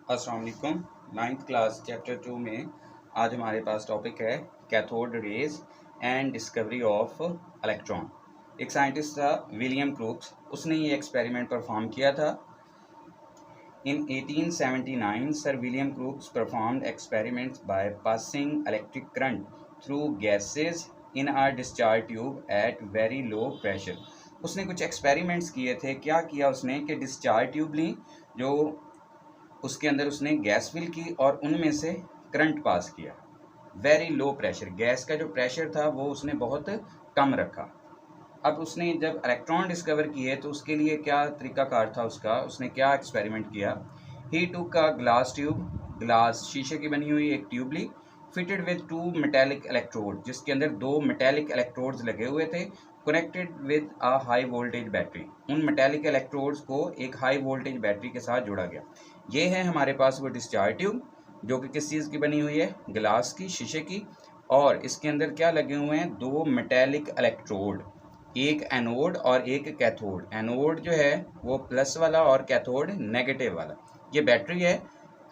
अस्सलाम वालेकुम। 9th class chapter 2 में आज हमारे पास टॉपिक है cathode rays and discovery of electron. एक साइंटिस्ट था विलियम क्रूक्स, उसने ये एक्सपेरिमेंट परफॉर्म किया था। इन 1879 sir William crooks performed experiments by passing electric current through gases in a discharge tube at very low pressure. उसने कुछ experiments किए थे। क्या किया उसने कि डिस्चार्ज ट्यूब ली, जो उसके अंदर उसने गैस फिल की और उनमें से करंट पास किया। वेरी लो प्रेशर, गैस का जो प्रेशर था वो उसने बहुत कम रखा। अब उसने जब इलेक्ट्रॉन डिस्कवर किए तो उसके लिए क्या तरीकाकार था उसका, उसने क्या एक्सपेरिमेंट किया। ही टूक का ग्लास ट्यूब, ग्लास शीशे की बनी हुई एक ट्यूब ली, फिटेड विद 2 मेटेलिक इलेक्ट्रोड, जिसके अंदर 2 मेटेलिक इलेक्ट्रोड्स लगे हुए थे, connected with a high voltage battery. उन मेटेलिक इलेक्ट्रोड्स को एक हाई वोल्टेज बैटरी के साथ जोड़ा गया। ये है हमारे पास वो डिस्चार्ज ट्यूब, जो कि किस चीज़ की बनी हुई है, ग्लास की, शीशे की। और इसके अंदर क्या लगे हुए हैं, 2 मेटेलिक इलेक्ट्रोड, एक एनोड और एक कैथोड। एनोड जो है वो प्लस वाला और कैथोड नेगेटिव वाला। ये बैटरी है।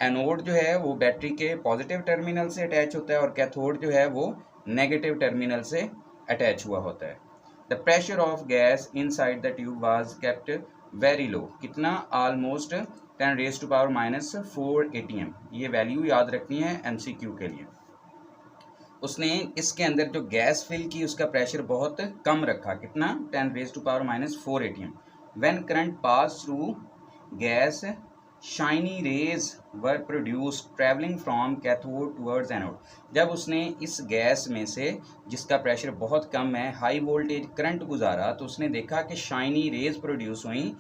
एनोड जो है वो बैटरी के पॉजिटिव टर्मिनल से अटैच होता है और कैथोड जो है वो नेगेटिव टर्मिनल से अटैच हुआ होता है। The pressure of gas inside the tube was kept very low. कितना? Almost 10⁻⁻⁴ atm। ये वैल्यू याद रखनी है MCQ के लिए। उसने इसके अंदर जो गैस फिल की उसका प्रेशर बहुत कम रखा। कितना? 10⁻⁴ atm। When current pass through gas, shiny raise were produced travelling from cathode towards anode. जब उसने इस गैस में से, जिसका प्रेशर बहुत कम है, हाई वोल्टेज करंट गुजारा तो उसने देखा कि शाइनी रेज प्रोड्यूस हुई,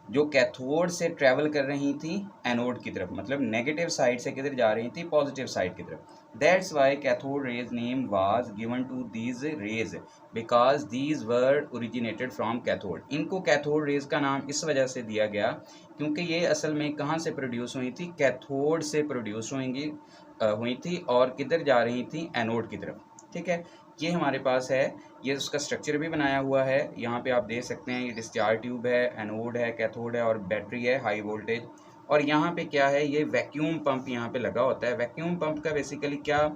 जो कैथोड से ट्रैवल कर रही थी एनोड की तरफ, मतलब नेगेटिव साइड से किधर जा रही थी, पॉजिटिव साइड की तरफ। That's why cathode rays name was given to these rays because these were originated from cathode. इनको कैथोड रेज का नाम इस वजह से दिया गया क्योंकि ये असल में कहाँ से प्रोड्यूस हुई थी, कैथोड से प्रोड्यूस हुई थी और किधर जा रही थी, एनोड की तरफ। ठीक है, ये हमारे पास है, ये उसका स्ट्रक्चर भी बनाया हुआ है। यहाँ पे आप देख सकते हैं, ये डिस्चार्ज ट्यूब है, एनोड है, कैथोड है और बैटरी है हाई वोल्टेज। और यहाँ पे क्या है, ये वैक्यूम पंप यहाँ पे लगा होता है। वैक्यूम पंप का बेसिकली क्या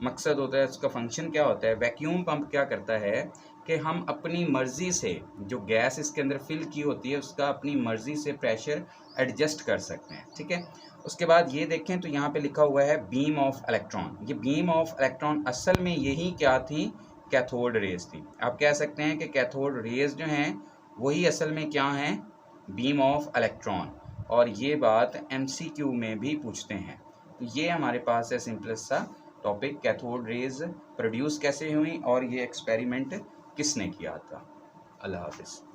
मकसद होता है, उसका फंक्शन क्या होता है। वैक्यूम पंप क्या करता है कि हम अपनी मर्ज़ी से जो गैस इसके अंदर फिल की होती है उसका अपनी मर्ज़ी से प्रेशर एडजस्ट कर सकते हैं। ठीक है, उसके बाद ये देखें तो यहाँ पे लिखा हुआ है बीम ऑफ इलेक्ट्रॉन। ये बीम ऑफ इलेक्ट्रॉन असल में यही क्या थी, कैथोड रेज थी। आप कह सकते हैं कि कैथोड रेज जो हैं वही असल में क्या हैं, बीम ऑफ इलेक्ट्रॉन। और ये बात MCQ में भी पूछते हैं। तो ये हमारे पास है सिंपलेस्ट सा टॉपिक, कैथोड रेज प्रोड्यूस कैसे हुई और ये एक्सपेरिमेंट किसने किया था। अल्लाह हाफिज़।